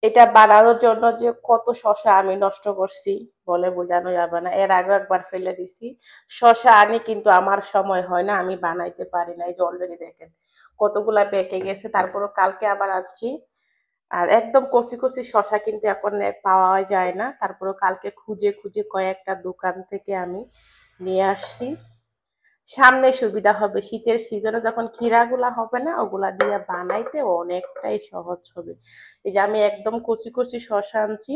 এটা বানানোর জন্য যে কত শসা আমি নষ্ট করছি বলে বোঝানো যাবে না। এর আগে একবার ফেলে দিছি। শসা আনি কিন্তু আমার সময় হয় না, আমি বানাইতে পারি না। এই যে অলরেডি দেখেন কতগুলা পেকে গেছে, তারপরও কালকে আবার আনছি। আর একদম কচি কচি শসা কিন্তু এখন পাওয়া যায় না, তারপরও কালকে খুঁজে খুঁজে কয়েকটা দোকান থেকে আমি নিয়ে আসছি। সামনে সুবিধা হবে, শীতের সিজনে যখন ক্ষীরাগুলা হবে না, ওগুলা দিয়ে বানাইতে অনেকটাই সহজ হবে। এই যে আমি একদম কচি কচি শসা আনছি,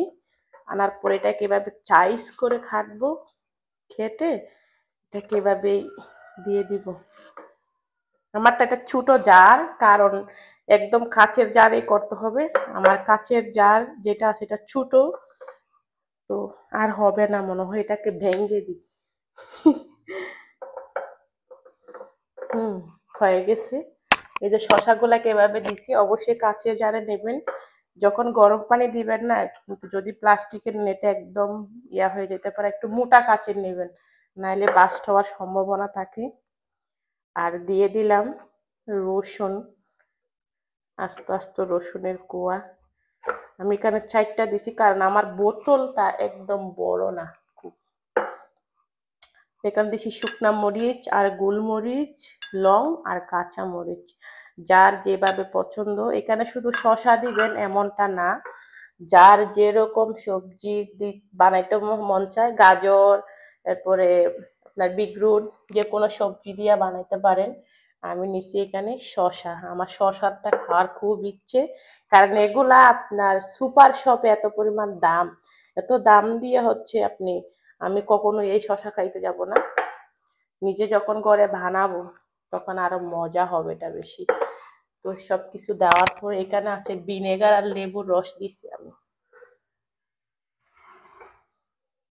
আনার পর এটাকে এভাবে চাইস করে খাটবো, খেটে এটাকে এভাবেই দিয়ে দিব। আমারটা একটা ছোট জার, কারণ একদম কাচের জারে করতে হবে। আমার কাচের জার যেটা আছে এটা ছোট, তো আর হবে না মনে হয়, এটাকে ভেঙে দিই। হুম, হয়ে গেছে। এই যে শশাগুলাকে এভাবে দিছি, অবশ্যই কাচের জারে নেবেন। যখন গরম পানি দিবেন না, যদি প্লাস্টিকের নেটে একদম ইয়া হয়ে যেতে পারে, একটু মোটা কাচের নেবেন, নাইলে বাস্ট হওয়ার সম্ভাবনা থাকে। আর দিয়ে দিলাম রসুন, আস্তে আস্তে রসুনের কোয়া। আমি এখানে 4টা দিছি, কারণ আমার বোতলটা একদম বড় না খুব। এখানে দিছি শুকনা মরিচ আর গোলমরিচ, লং আর কাঁচা মরিচ, যার যেভাবে পছন্দ। এখানে শুধু শসা দিবেন এমনটা না, যার যেরকম সবজি বানাইতে মন চায়, গাজর, এরপরে আপনার বিটরুট, যে কোনো সবজি দিয়ে বানাইতে পারেন। আমি নিছি এখানে শসা, আমার শসাটা খাওয়ার খুব ইচ্ছে, কারণ এগুলা আপনার সুপার শপে এত পরিমাণ দাম, এত দাম দিয়ে হচ্ছে আপনি, আমি কখনো এই শসা খাইতে যাব না। নিজে যখন করে বানাবো তখন আরো মজা হবে এটা বেশি। তো সবকিছু দেওয়ার পর এখানে আছে ভিনেগার আর লেবুর রস দিছি আমি।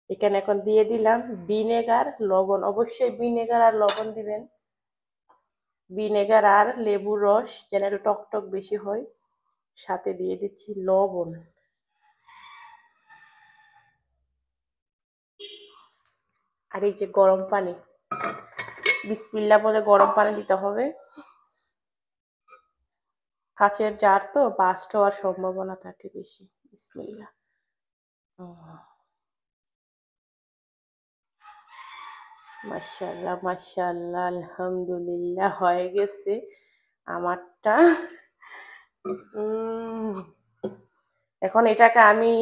এখানে এখন দিয়ে দিলাম ভিনেগার, লবণ, অবশ্যই ভিনেগার আর লবণ দিবেন। ভিনেগার আর লেবুর রস যেন একটু টক টক বেশি হয়। সাথে দিয়ে দিচ্ছি লবণ। আর এই যে গরম পানি, বিসমিল্লাহ বলে গরম পানি দিতে হবে। কাচের জার তো বাস্ট হওয়ার সম্ভাবনা থাকে বেশি। বিসমিল্লাহ। মাশাআল্লাহ মাশাআল্লাহ, আলহামদুলিল্লাহ, হয়ে গেছে আমারটা। এখন এটাকে আমি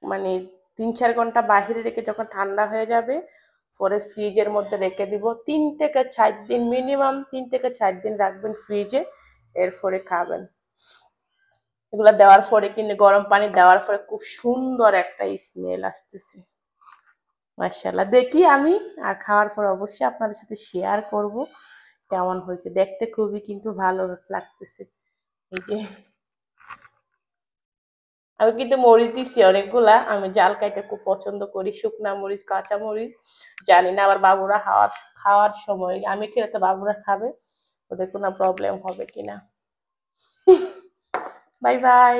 মানে 3-4 ঘন্টা বাহিরে রেখে যখন ঠান্ডা হয়ে যাবে, পরে ফ্রিজের মধ্যে রেখে দিব। 3 থেকে 4 দিন, মিনিমাম 3 থেকে 4 দিন রাখবেন ফ্রিজে, এরপরে খাবেন। এগুলা দেওয়ার পরে কিন্তু গরম পানি দেওয়ার পরে খুব সুন্দর একটা স্মেল আসতেছে। মাশাআল্লাহ, দেখি আমি আর খাওয়ার পর অবশ্যই আপনাদের সাথে শেয়ার করব কেমন হয়েছে। দেখতে খুবই কিন্তু ভালো লাগতেছে। এই যে আমি কিন্তু মরিচ দিচ্ছি অনেকগুলা, আমি জাল খাইতে খুব পছন্দ করি, শুকনা মরিচ, কাঁচা মরিচ। জানি না আবার বাবুরা খাওয়ার সময় আমি খেলে তো বাবুরা খাবে, ওদের কোনো প্রবলেম হবে কিনা। Bye bye.